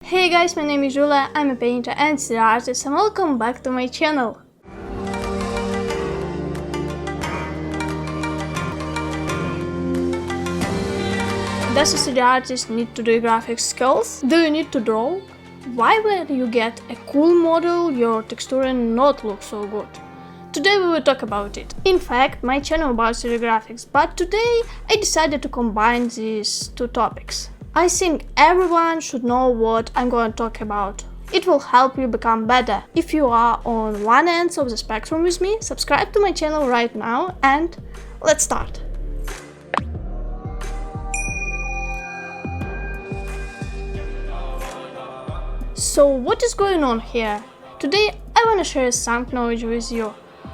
Hey guys, my name is Julia, I'm a painter and SCI artist and welcome back to my channel. Does a SCI artist need to do graphic skills? Do you need to draw? Why when you get a cool model your texturing not look so good? Today we will talk about it. In fact, my channel about 3D graphics, but today I decided to combine these two topics. I think everyone should know what I'm going to talk about. It will help you become better. If you are on one end of the spectrum with me, subscribe to my channel right now and let's start. So what is going on here? Today I want to share some knowledge with you.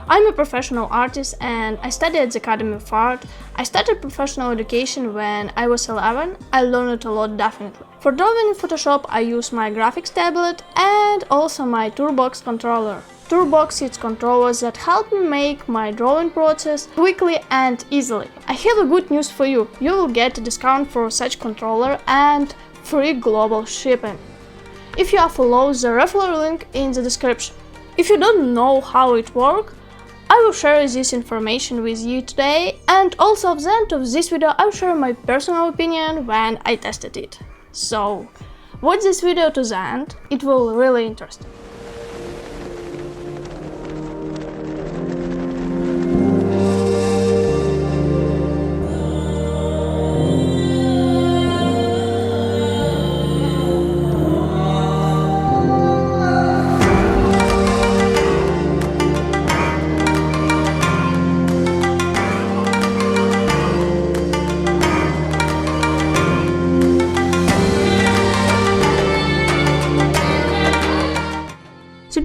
I'm a professional artist and I studied at the Academy of Art. I started professional education when I was 11. I learned a lot definitely. For drawing in Photoshop I use my graphics tablet and also my TourBox controller. TourBox is controllers that help me make my drawing process quickly and easily. I have a good news for you. You will get a discount for such controller and free global shipping if you follow the referral link in the description. If you don't know how it works, I will share this information with you today, and also at the end of this video I will share my personal opinion when I tested it. So watch this video to the end, it will really interesting.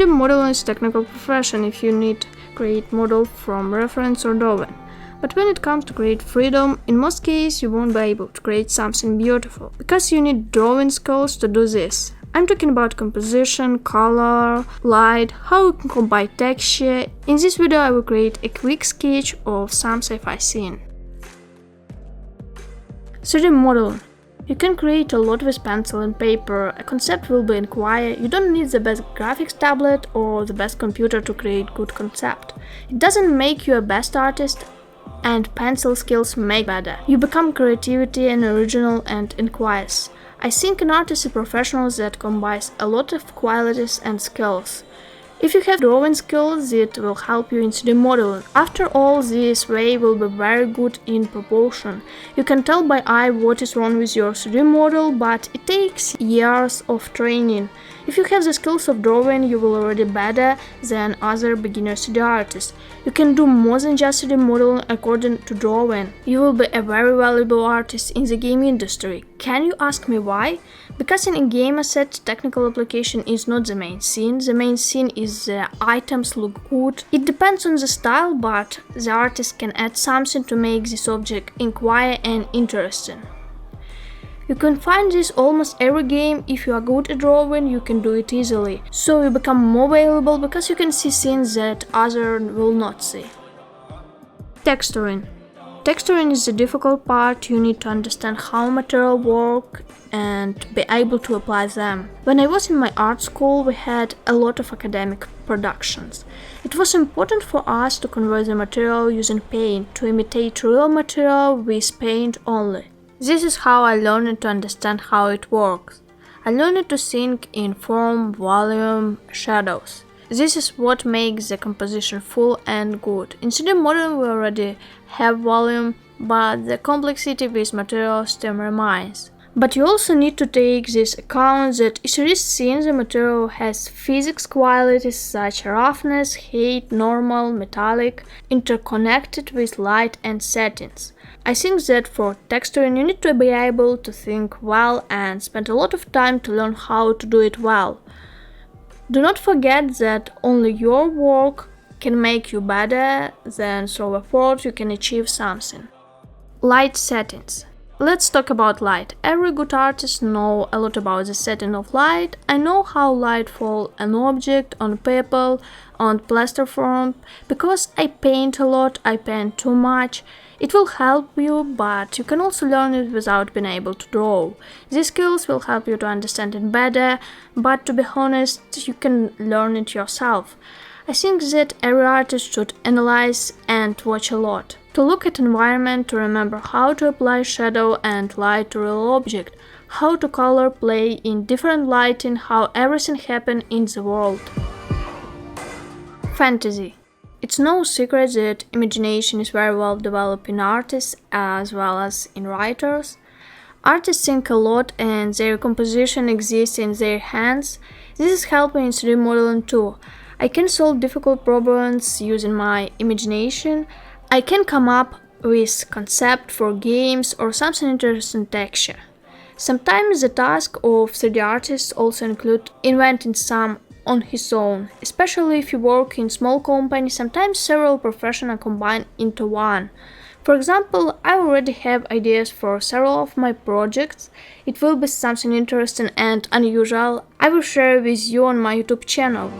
Modeling is a technical profession if you need to create model from reference or drawing. But when it comes to create freedom, in most cases you won't be able to create something beautiful, because you need drawing skills to do this. I'm talking about composition, color, light, how you can combine texture. In this video I will create a quick sketch of some sci-fi scene. 3D modeling. You can create a lot with pencil and paper, a concept will be inquired, you don't need the best graphics tablet or the best computer to create good concept. It doesn't make you a best artist, and pencil skills make better. You become creativity and original and inquires. I think an artist is a professional that combines a lot of qualities and skills. If you have drawing skills, it will help you in 3D modeling. After all, this way will be very good in proportion. You can tell by eye what is wrong with your 3D model, but it takes years of training. If you have the skills of drawing, you will already better than other beginner 3D artists. You can do more than just 3D modeling according to drawing. You will be a very valuable artist in the game industry. Can you ask me why? Because in a game asset, technical application is not the main scene. The main scene is the items look good. It depends on the style, but the artist can add something to make this object inquire and interesting. You can find this almost every game. If you are good at drawing, you can do it easily. So you become more valuable because you can see things that others will not see. Texturing. Texturing is the difficult part. You need to understand how material work and be able to apply them. When I was in my art school, we had a lot of academic productions. It was important for us to convert the material using paint, to imitate real material with paint only. This is how I learned to understand how it works. I learned to think in form, volume, shadows. This is what makes the composition full and good. In 3D modeling we already have volume, but the complexity with materials still remains. But you also need to take this account that each scene the material has physics qualities such as roughness, height, normal, metallic, interconnected with light and settings. I think that for texturing you need to be able to think well and spend a lot of time to learn how to do it well. Do not forget that only your work can make you better, then through effort you can achieve something. Light settings. Let's talk about light. Every good artist knows a lot about the setting of light. I know how light falls on an object, on paper, on plaster form, because I paint a lot, I paint too much. It will help you, but you can also learn it without being able to draw. These skills will help you to understand it better, but to be honest, you can learn it yourself. I think that every artist should analyze and watch a lot. To look at environment, to remember how to apply shadow and light to real object, how to color play in different lighting, how everything happens in the world. Fantasy. It's no secret that imagination is very well developed in artists as well as in writers. Artists think a lot and their composition exists in their hands. This is helping in 3D modeling too. I can solve difficult problems using my imagination. I can come up with concept for games or something interesting texture. Sometimes the task of 3D artists also include inventing some on his own, especially if you work in small companies. Sometimes several professions are combined into one. For example, I already have ideas for several of my projects. It will be something interesting and unusual. I will share with you on my YouTube channel.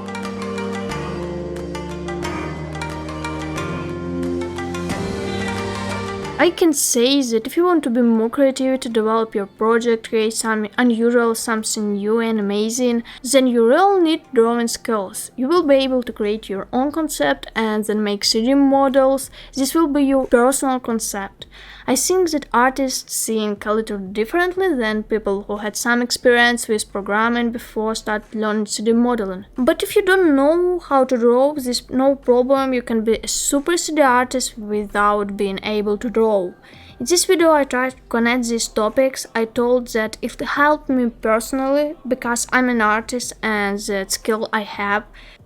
I can say that if you want to be more creative, to develop your project, create something unusual, something new and amazing, then you really need drawing skills. You will be able to create your own concept and then make 3D models. This will be your personal concept. I think that artists think a little differently than people who had some experience with programming before start learning 3D modeling. But if you don't know how to draw, this is no problem. You can be a super 3D artist without being able to draw. In this video I tried to connect these topics. I told that it helped me personally because I'm an artist and that skill I have.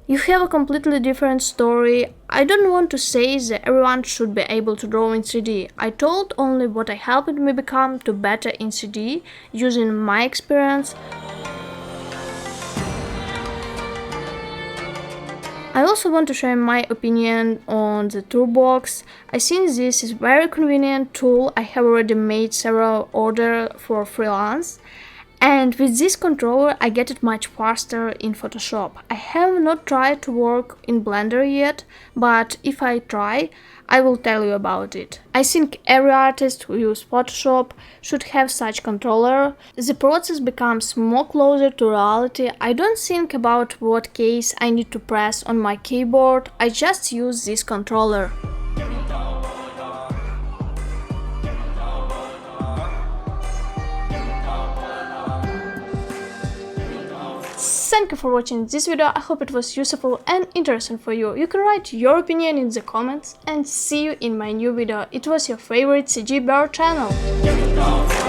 You have a completely different story. I don't want to say that everyone should be able to draw in 3D. I told only what helped me become to better in 3D using my experience. I also want to share my opinion on the TourBox. I think this is a very convenient tool. I have already made several orders for freelance. And with this controller I get it much faster in Photoshop. I have not tried to work in Blender yet, but if I try, I will tell you about it. I think every artist who uses Photoshop should have such controller. The process becomes more closer to reality. I don't think about what keys I need to press on my keyboard. I just use this controller. Thank you for watching this video. I hope it was useful and interesting for you. You can write your opinion in the comments and see you in my new video. It was your favorite CG Bear channel.